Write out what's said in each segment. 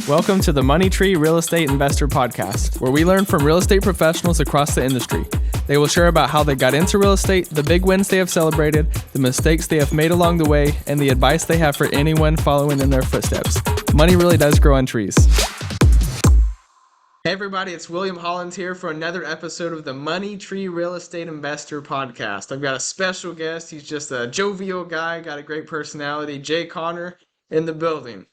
Welcome to the Money Tree Real Estate Investor Podcast, where we learn from real estate professionals across the industry. They will share about how they got into real estate, the big wins they have celebrated, the mistakes they have made along the way, and the advice they have for anyone following in their footsteps. Money really does grow on trees. Hey everybody, it's William Hollins here for another episode of the Money Tree Real Estate Investor Podcast. I've got a special guest. He's just a jovial guy, got a great personality, Jay Connor in the building.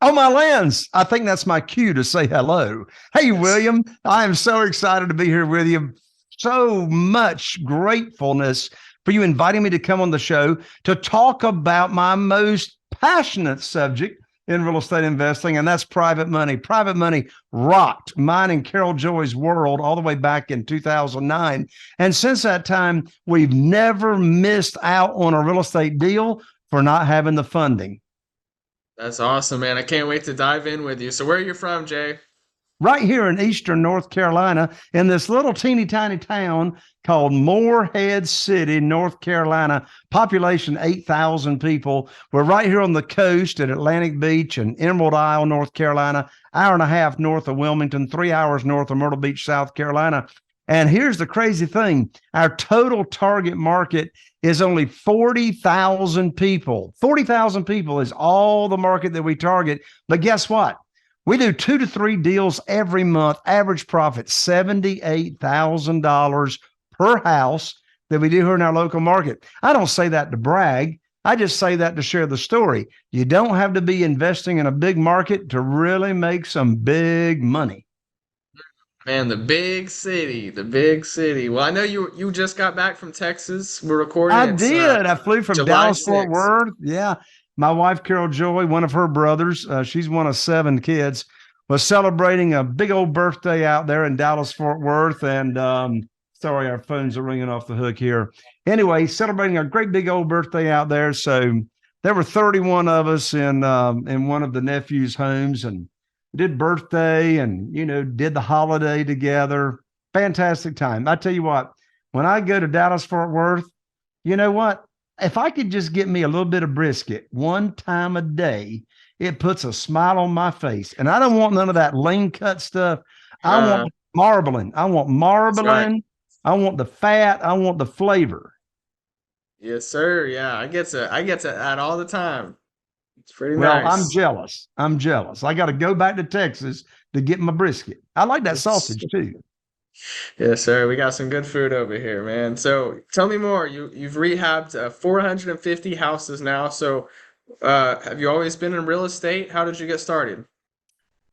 Oh, my lands. I think that's my cue to say hello. Hey, William, I am so excited to be here with you. So much gratefulness for you inviting me to come on the show to talk about my most passionate subject in real estate investing, and that's private money. Private money rocked mine and Carol Joy's world all the way back in 2009. And since that time, we've never missed out on a real estate deal for not having the funding. That's awesome, man. I can't wait to dive in with you. So where are you from, Jay? Right here in eastern North Carolina, in this little teeny tiny town called Morehead City, North Carolina, population 8,000 people. We're right here on the coast at Atlantic Beach and Emerald Isle, North Carolina, hour and a half north of Wilmington, 3 hours north of Myrtle Beach, South Carolina. And here's the crazy thing. Our total target market is only 40,000 people. 40,000 people is all the market that we target. But guess what? We do 2 to 3 deals every month. Average profit, $78,000 per house that we do here in our local market. I don't say that to brag. I just say that to share the story. You don't have to be investing in a big market to really make some big money. Man, the big city. Well, I know you just got back from Texas. We're recording. I did. I flew from July Dallas, 6th. Fort Worth. Yeah. My wife, Carol Joy, one of her brothers, she's one of 7 kids, was celebrating a big old birthday out there in Dallas, Fort Worth. And sorry, our phones are ringing off the hook here. Anyway, celebrating a great big old birthday out there. So there were 31 of us in one of the nephew's homes, and did birthday and, did the holiday together. Fantastic time. I tell you what, when I go to Dallas, Fort Worth, you know what? If I could just get me a little bit of brisket one time a day, it puts a smile on my face. And I don't want none of that lean cut stuff. I want marbling. I want marbling. Right. I want the fat. I want the flavor. Yes, sir. Yeah, I get to that all the time. It's pretty nice. Well, I'm jealous. I got to go back to Texas to get my brisket. I like that sausage too. Yes, sir. We got some good food over here, man. So tell me more. You've rehabbed 450 houses now. So have you always been in real estate? How did you get started?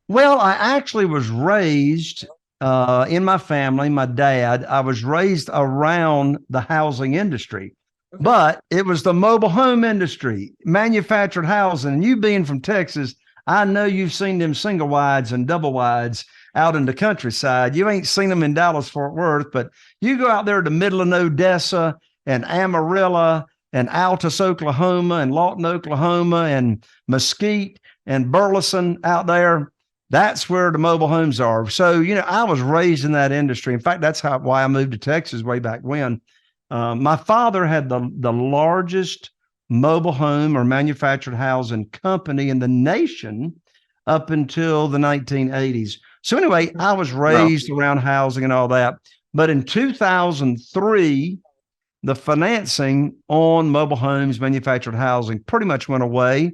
Well, I actually was raised in my family, my dad. I was raised around the housing industry. Okay. But it was the mobile home industry, manufactured housing. And you being from Texas, I know you've seen them single wides and double wides out in the countryside. You ain't seen them in Dallas, Fort Worth, but you go out there to Midland, Odessa and Amarillo and Altus, Oklahoma and Lawton, Oklahoma and Mesquite and Burleson out there. That's where the mobile homes are. So, I was raised in that industry. In fact, that's why I moved to Texas way back when. My father had the largest mobile home or manufactured housing company in the nation up until the 1980s. So anyway, I was raised around housing and all that. But in 2003, the financing on mobile homes, manufactured housing pretty much went away.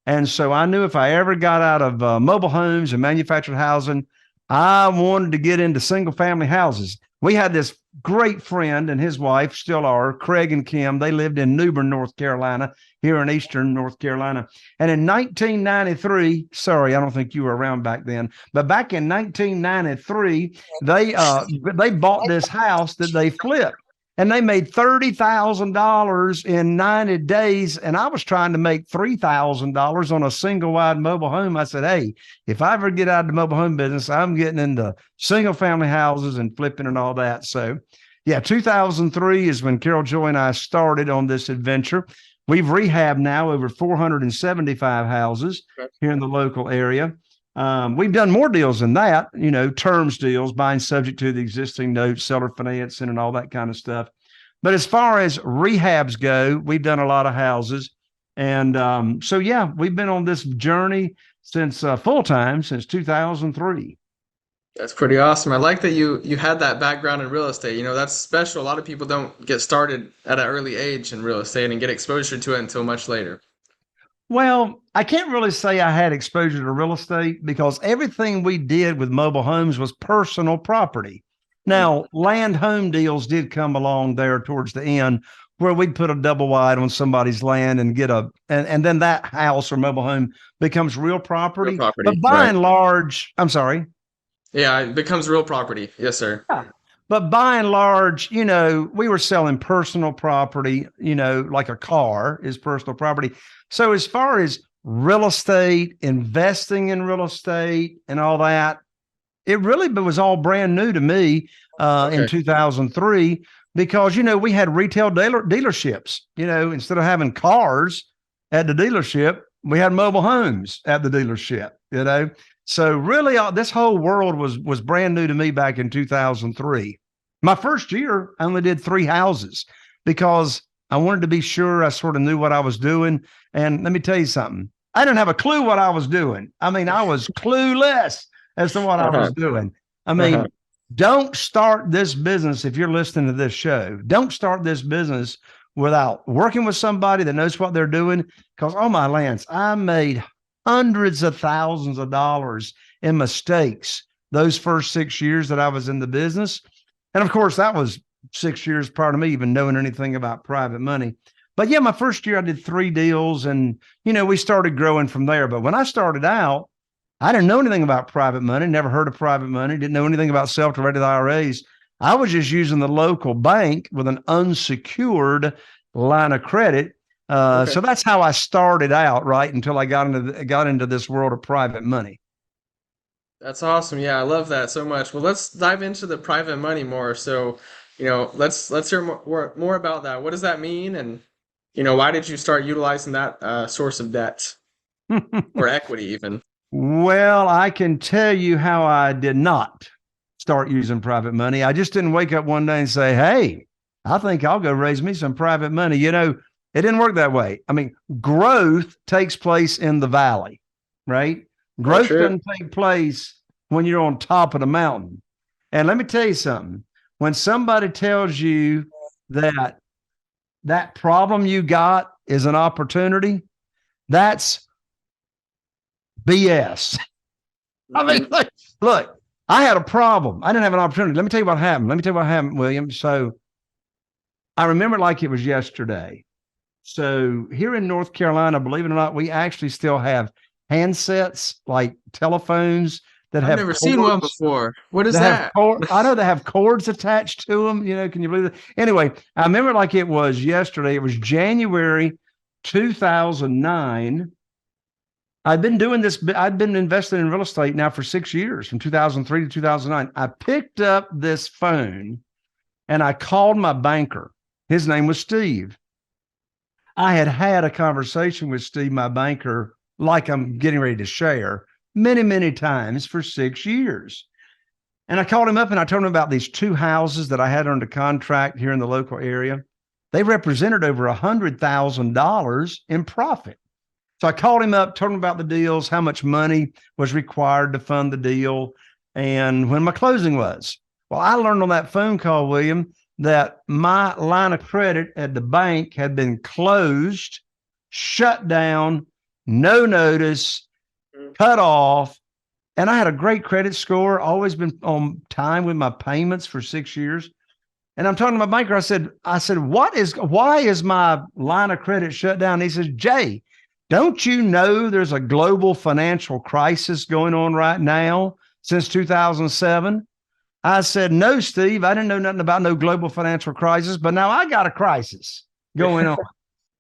And so I knew if I ever got out of mobile homes and manufactured housing, I wanted to get into single family houses. We had this great friend and his wife, still are, Craig and Kim. They lived in Newbern, North Carolina, here in eastern North Carolina. And in 1993, sorry, I don't think you were around back then, but back in 1993, they bought this house that they flipped. And they made $30,000 in 90 days. And I was trying to make $3,000 on a single wide mobile home. I said, hey, if I ever get out of the mobile home business, I'm getting into single family houses and flipping and all that. So yeah, 2003 is when Carol Joy and I started on this adventure. We've rehabbed now over 475 houses here in the local area. We've done more deals than that, terms deals, buying subject to the existing notes, seller financing and all that kind of stuff. But as far as rehabs go, we've done a lot of houses. And so, yeah, we've been on this journey since full time since 2003. That's pretty awesome. I like that you had that background in real estate. You know, that's special. A lot of people don't get started at an early age in real estate and get exposure to it until much later. Well, I can't really say I had exposure to real estate because everything we did with mobile homes was personal property. Mm. Now, land home deals did come along there towards the end where we'd put a double wide on somebody's land and and then that house or mobile home becomes real Real property. But property, by right? and large, I'm sorry. Yeah, it becomes real property. Yes, sir. Yeah. But by and large, we were selling personal property, like a car is personal property. So as far as real estate, investing in real estate and all that, it really was all brand new to me in Okay. 2003 because, we had retail dealerships, instead of having cars at the dealership, we had mobile homes at the dealership. So really, this whole world was brand new to me back in 2003. My first year, I only did 3 houses because I wanted to be sure I sort of knew what I was doing. And let me tell you something, I didn't have a clue what I was doing. I mean, I was clueless as to what I Uh-huh. was doing. I Uh-huh. mean, don't start this business if you're listening to this show. Don't start this business without working with somebody that knows what they're doing. Because, oh my lands, I made hundreds of thousands of dollars in mistakes those first 6 years that I was in the business. And of course, that was 6 years prior to me even knowing anything about private money. But yeah, my first year I did 3 deals and, we started growing from there. But when I started out, I didn't know anything about private money, never heard of private money, didn't know anything about self-directed IRAs. I was just using the local bank with an unsecured line of credit. Okay. So that's how I started out, right? Until I got into this world of private money. That's awesome. Yeah, I love that so much. Well, let's dive into the private money more. So, let's hear more about that. What does that mean? And, why did you start utilizing that source of debt or equity even? Well, I can tell you how I did not start using private money. I just didn't wake up one day and say, hey, I think I'll go raise me some private money. It didn't work that way. I mean, growth takes place in the valley, right? Oh, Growth true. doesn't take place when you're on top of the mountain. And let me tell you something. When somebody tells you that problem you got is an opportunity, that's BS. I mean, Hmm. look, I had a problem. I didn't have an opportunity. Let me tell you what happened. William. So I remember it like it was yesterday. So here in North Carolina, believe it or not, we actually still have handsets like telephones that I've have never seen one cords. before. What is They have that? I know they have cords attached to them. Can you believe it? Anyway, I remember it like it was yesterday. It was January 2009. I've been doing this. I've been investing in real estate now for 6 years, from 2003 to 2009. I picked up this phone and I called my banker. His name was Steve. I had a conversation with Steve, my banker, like I'm getting ready to share many, many times for 6 years. And I called him up and I told him about these 2 houses that I had under contract here in the local area. They represented over $100,000 in profit. So I called him up, told him about the deals, how much money was required to fund the deal, and when my closing was. Well, I learned on that phone call, William, that my line of credit at the bank had been closed, shut down, no notice, cut off. And I had a great credit score, always been on time with my payments for 6 years. And I'm talking to my banker. I said, why is my line of credit shut down? And he says, Jay, don't you know there's a global financial crisis going on right now since 2007? I said, no, Steve, I didn't know nothing about no global financial crisis, but now I got a crisis going on,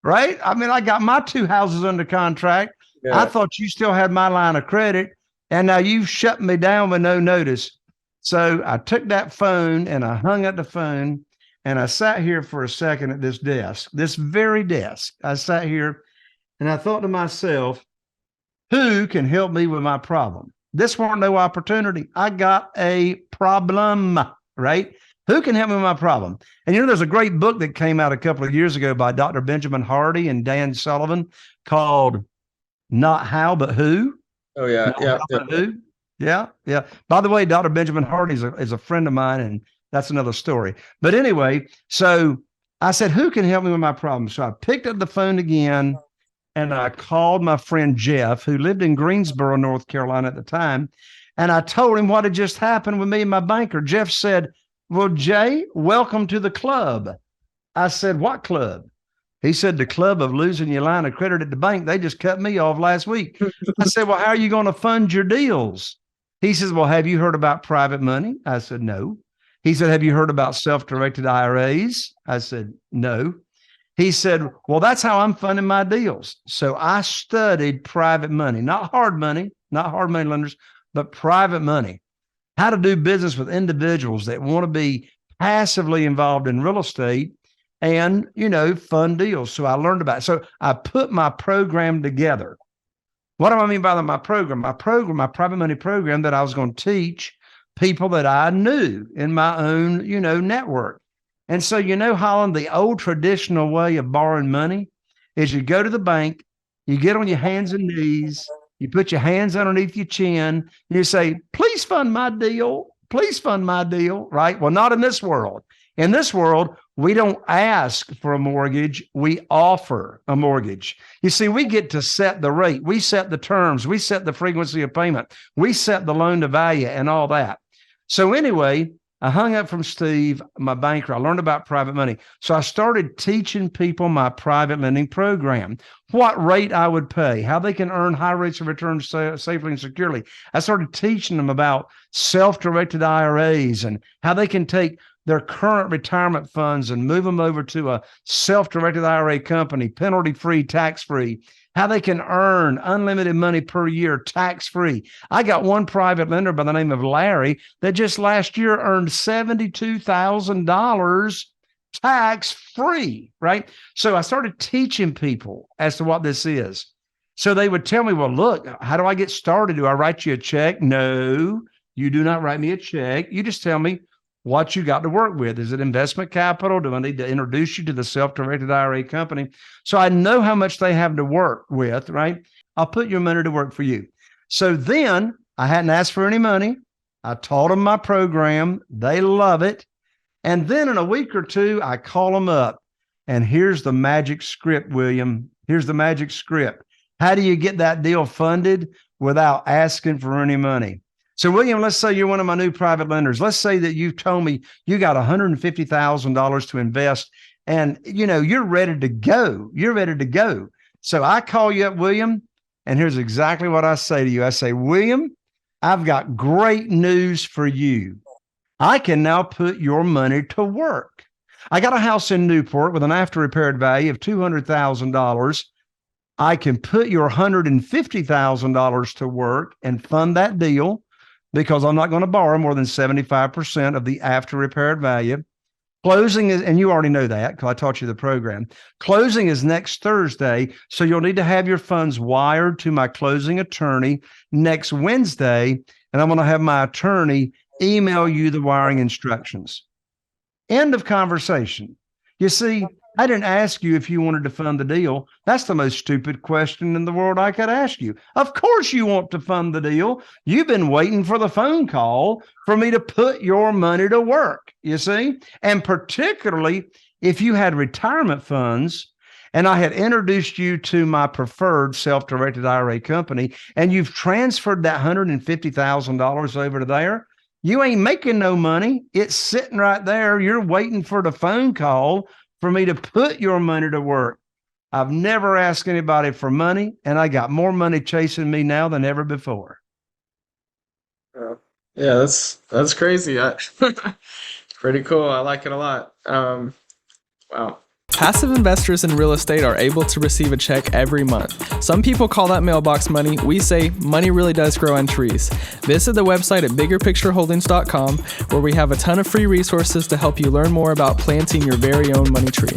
right? I mean, I got my 2 houses under contract. I Yeah. thought you still had my line of credit, and now you've shut me down with no notice. So I took that phone and I hung up the phone and I sat here for a second at this desk, this very desk. I sat here and I thought to myself, who can help me with my problem? This weren't no opportunity. I got a problem, right? Who can help me with my problem? And there's a great book that came out a couple of years ago by Dr. Benjamin Hardy and Dan Sullivan called Not How, But Who. Oh yeah, No, yeah, yeah. who? Yeah, yeah. By the way, Dr. Benjamin Hardy is a friend of mine, and that's another story. But anyway, so I said, who can help me with my problem? So I picked up the phone again and I called my friend Jeff, who lived in Greensboro, North Carolina at the time. And I told him what had just happened with me and my banker. Jeff said, well, Jay, welcome to the club. I said, what club? He said, the club of losing your line of credit at the bank. They just cut me off last week. I said, well, how are you going to fund your deals? He says, well, have you heard about private money? I said, no. He said, have you heard about self-directed IRAs? I said, no. He said, well, that's how I'm funding my deals. So I studied private money, not hard money lenders, but private money, how to do business with individuals that want to be passively involved in real estate and, fund deals. So I learned about it. So I put my program together. What do I mean by my program? My private money program that I was going to teach people that I knew in my own, network. And so, Holland, the old traditional way of borrowing money is you go to the bank, you get on your hands and knees, you put your hands underneath your chin, and you say, please fund my deal. Please fund my deal, right? Well, not in this world. In this world, we don't ask for a mortgage. We offer a mortgage. You see, we get to set the rate. We set the terms. We set the frequency of payment. We set the loan to value and all that. So anyway, I hung up from Steve, my banker. I learned about private money. So I started teaching people my private lending program, what rate I would pay, how they can earn high rates of return safely and securely. I started teaching them about self-directed IRAs and how they can take their current retirement funds and move them over to a self-directed IRA company, penalty-free, tax-free, how they can earn unlimited money per year, tax-free. I got one private lender by the name of Larry that just last year earned $72,000 tax-free, right? So I started teaching people as to what this is. So they would tell me, well, look, how do I get started? Do I write you a check? No, you do not write me a check. You just tell me what you got to work with. Is it investment capital? Do I need to introduce you to the self-directed IRA company? So I know how much they have to work with, right? I'll put your money to work for you. So then I hadn't asked for any money. I taught them my program. They love it. And then in a week or two, I call them up. And here's the magic script, William. Here's the magic script. How do you get that deal funded without asking for any money? So, William, let's say you're one of my new private lenders. Let's say that you've told me you got $150,000 to invest and, you're ready to go. You're ready to go. So I call you up, William, and here's exactly what I say to you. I say, William, I've got great news for you. I can now put your money to work. I got a house in Newport with an after repaired value of $200,000. I can put your $150,000 to work and fund that deal, because I'm not going to borrow more than 75% of the after repaired value. Closing is, and you already know that because I taught you the program. Closing is next Thursday, so you'll need to have your funds wired to my closing attorney next Wednesday, and I'm going to have my attorney email you the wiring instructions. End of conversation. You see, I didn't ask you if you wanted to fund the deal. That's the most stupid question in the world I could ask you. Of course you want to fund the deal. You've been waiting for the phone call for me to put your money to work, you see? And particularly if you had retirement funds and I had introduced you to my preferred self-directed IRA company and you've transferred that $150,000 over to there, you ain't making no money. It's sitting right there. You're waiting for the phone call for me to put your money to work. I've never asked anybody for money, and I got more money chasing me now than ever before. Yeah, that's crazy. Pretty cool. I like it a lot. Wow. Passive investors in real estate are able to receive a check every month. Some people call that mailbox money. We say money really does grow on trees. Visit the website at biggerpictureholdings.com, where we have a ton of free resources to help you learn more about planting your very own money tree.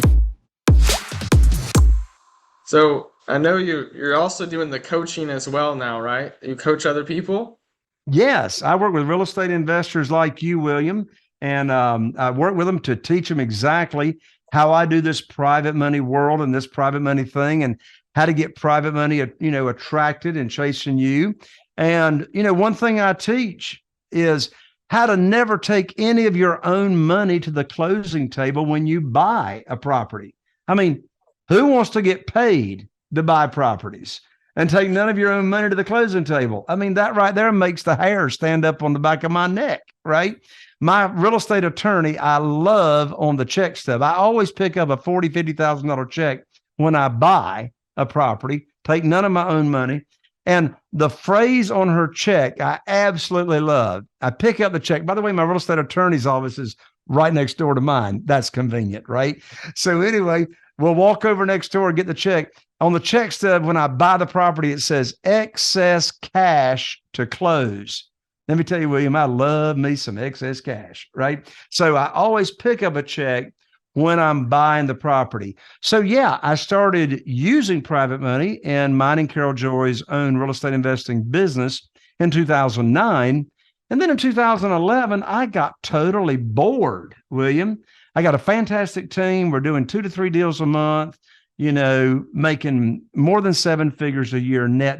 So I know you're also doing the coaching as well now, right? You coach other people? Yes, I work with real estate investors like you, William, and I work with them to teach them exactly how I do this private money world and this private money thing, and how to get private money, attracted and chasing you. And, one thing I teach is how to never take any of your own money to the closing table when you buy a property. I mean, who wants to get paid to buy properties and take none of your own money to the closing table? I mean, that right there makes the hair stand up on the back of my neck, right? My real estate attorney, I love on the check stub. I always pick up a $40,000, $50,000 check when I buy a property, take none of my own money. And the phrase on her check, I absolutely love. I pick up the check. By the way, my real estate attorney's office is right next door to mine. That's convenient, right? So anyway, we'll walk over next door and get the check. On the check stub, when I buy the property, it says excess cash to close. Let me tell you, William, I love me some excess cash, right? So I always pick up a check when I'm buying the property. So yeah, I started using private money in mine and Carol Joy's own real estate investing business in 2009. And then in 2011, I got totally bored, William. I got a fantastic team. We're doing 2 to 3 deals a month, making more than 7 figures a year, net.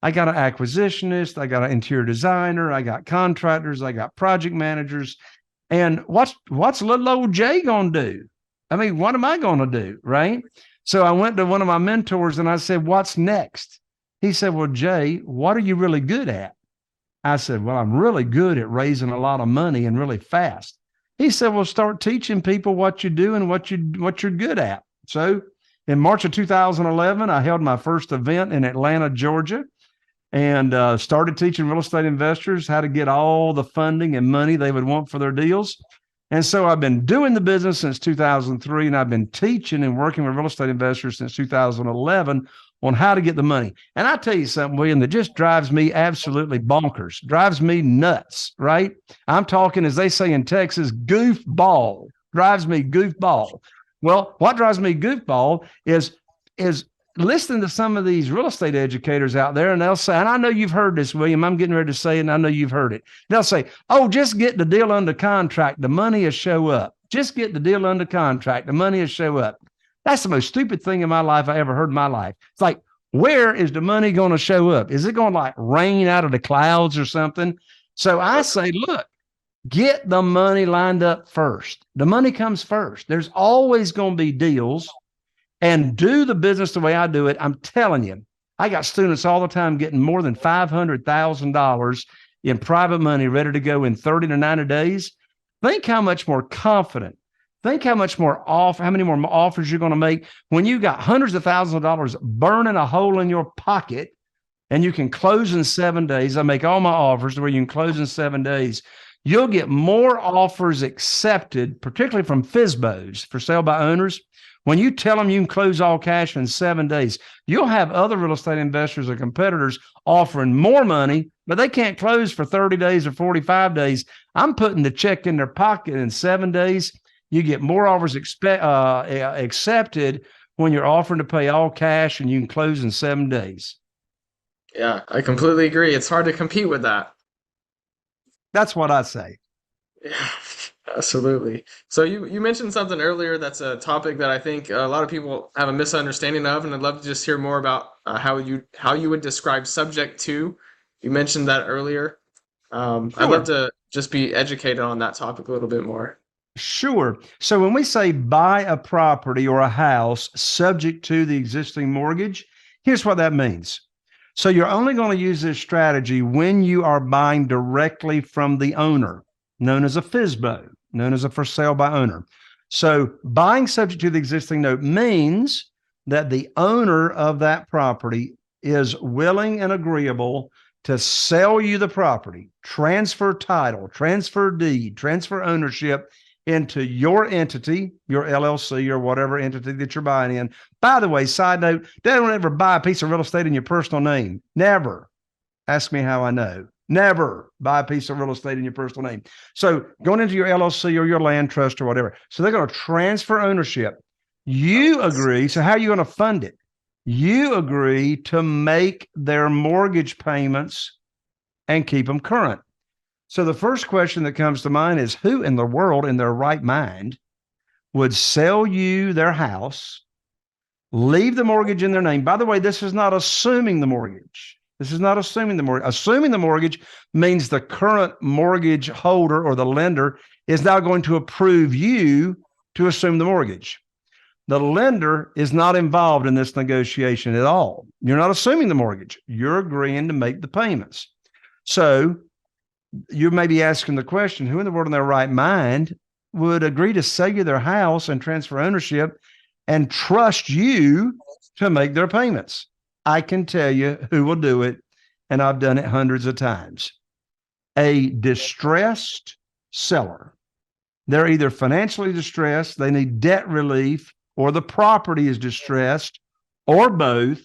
I got an acquisitionist. I got an interior designer. I got contractors. I got project managers. And what's little old Jay going to do? I mean, what am I going to do, right? So I went to one of my mentors and I said, what's next? He said, well, Jay, what are you really good at? I said, well, I'm really good at raising a lot of money and really fast. He said, well, start teaching people what you do and what you're good at. So in March of 2011, I held my first event in Atlanta, Georgia, and started teaching real estate investors how to get all the funding and money they would want for their deals. And so I've been doing the business since 2003, and I've been teaching and working with real estate investors since 2011 on how to get the money. And I tell you something, William, that just drives me absolutely bonkers, drives me nuts, right? I'm talking, as they say in Texas, goofball, drives me goofball. Well, what drives me goofball is listening to some of these real estate educators out there, and they'll say, and I know you've heard this, William, I'm getting ready to say it, and I know you've heard it. They'll say, oh, just get the deal under contract, the money will show up. Just get the deal under contract, the money will show up. That's the most stupid thing in my life I ever heard in my life. It's like, where is the money going to show up? Is it going to like rain out of the clouds or something? So I say, look, get the money lined up first. The money comes first. There's always going to be deals. And do the business the way I do it. I'm telling you, I got students all the time getting more than $500,000 in private money ready to go in 30 to 90 days. Think how much more confident, think how much more how many more offers you're going to make when you got hundreds of thousands of dollars burning a hole in your pocket and you can close in 7 days. I make all my offers where you can close in 7 days. You'll get more offers accepted, particularly from FSBOs, for sale by owners. When you tell them you can close all cash in 7 days, you'll have other real estate investors or competitors offering more money, but they can't close for 30 days or 45 days. I'm putting the check in their pocket in 7 days. You get more offers accepted when you're offering to pay all cash and you can close in 7 days. Yeah, I completely agree. It's hard to compete with that. That's what I say. Yeah, absolutely. So you mentioned something earlier that's a topic that I think a lot of people have a misunderstanding of, and I'd love to just hear more about how you would describe subject to. You mentioned that earlier. Sure. I'd love to just be educated on that topic a little bit more. Sure. So when we say buy a property or a house subject to the existing mortgage, here's what that means. So you're only going to use this strategy when you are buying directly from the owner, known as a FSBO, known as a for sale by owner. So buying subject to the existing note means that the owner of that property is willing and agreeable to sell you the property, transfer title, transfer deed, transfer ownership into your entity, your LLC or whatever entity that you're buying in. By the way, side note, don't ever buy a piece of real estate in your personal name. Never. Ask me how I know. Never buy a piece of real estate in your personal name. So going into your LLC or your land trust or whatever. So they're going to transfer ownership. You agree. So how are you going to fund it? You agree to make their mortgage payments and keep them current. So the first question that comes to mind is, who in the world in their right mind would sell you their house, leave the mortgage in their name? By the way, this is not assuming the mortgage. This is not assuming the mortgage. Assuming the mortgage means the current mortgage holder or the lender is now going to approve you to assume the mortgage. The lender is not involved in this negotiation at all. You're not assuming the mortgage. You're agreeing to make the payments. So you may be asking the question, who in the world in their right mind would agree to sell you their house and transfer ownership and trust you to make their payments? I can tell you who will do it, and I've done it hundreds of times. A distressed seller. They're either financially distressed, they need debt relief, or the property is distressed, or both.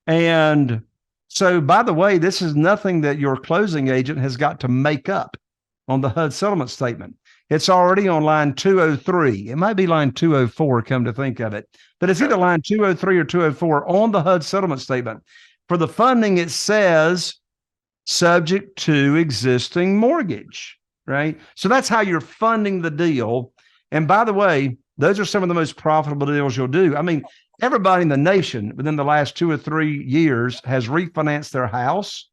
And so, by the way, this is nothing that your closing agent has got to make up on the HUD settlement statement. It's already on line 203. It might be line 204, come to think of it. But it's either line 203 or 204 on the HUD settlement statement. For the funding, it says subject to existing mortgage, right? So that's how you're funding the deal. And by the way, those are some of the most profitable deals you'll do. I mean, everybody in the nation within the last 2 or 3 years has refinanced their house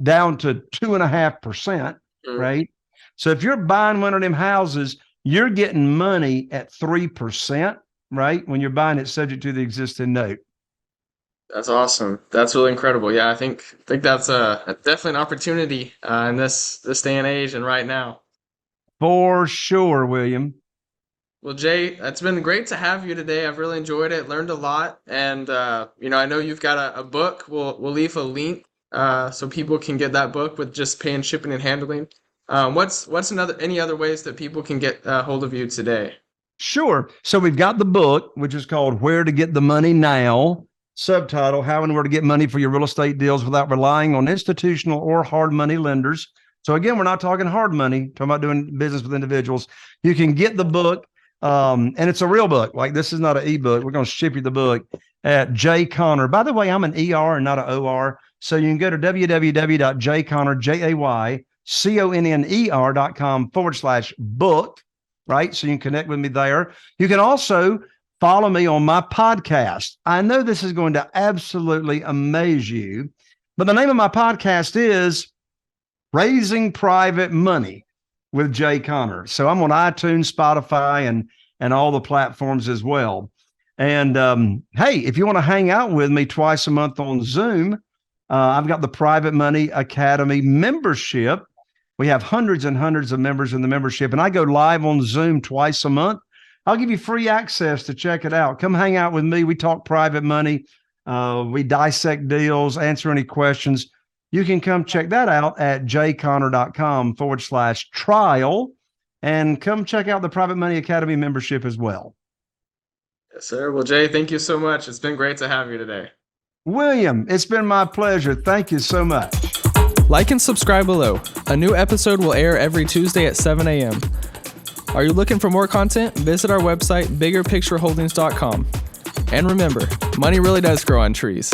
down to 2.5%, right? So if you're buying one of them houses, you're getting money at 3%, right? When you're buying it subject to the existing note. That's awesome. That's really incredible. Yeah, I think that's definitely an opportunity in this day and age and right now. For sure, William. Well, Jay, it's been great to have you today. I've really enjoyed it, learned a lot, and I know you've got a book. We'll leave a link so people can get that book with just paying shipping and handling. What's any other ways that people can get hold of you today? Sure. So we've got the book, which is called Where to Get the Money Now. Subtitle: How and Where to Get Money for Your Real Estate Deals Without Relying on Institutional or Hard Money Lenders. So again, we're not talking hard money, talking about doing business with individuals. You can get the book. And it's a real book. Like, this is not an ebook. We're going to ship you the book at J Connor. By the way, I'm an ER and not an OR. So you can go to www.jconner.com/book, right? So you can connect with me there. You can also follow me on my podcast. I know this is going to absolutely amaze you, but the name of my podcast is Raising Private Money with Jay Connor. So I'm on iTunes, Spotify, and all the platforms as well. And hey, if you want to hang out with me twice a month on Zoom, I've got the Private Money Academy membership. We have hundreds and hundreds of members in the membership, and I go live on Zoom twice a month. I'll give you free access to check it out. Come hang out with me. We talk private money. We dissect deals, answer any questions. You can come check that out at jconner.com/trial and come check out the Private Money Academy membership as well. Yes, sir. Well, Jay, thank you so much. It's been great to have you today. William, it's been my pleasure. Thank you so much. Like and subscribe below. A new episode will air every Tuesday at 7 a.m. Are you looking for more content? Visit our website, biggerpictureholdings.com. And remember, money really does grow on trees.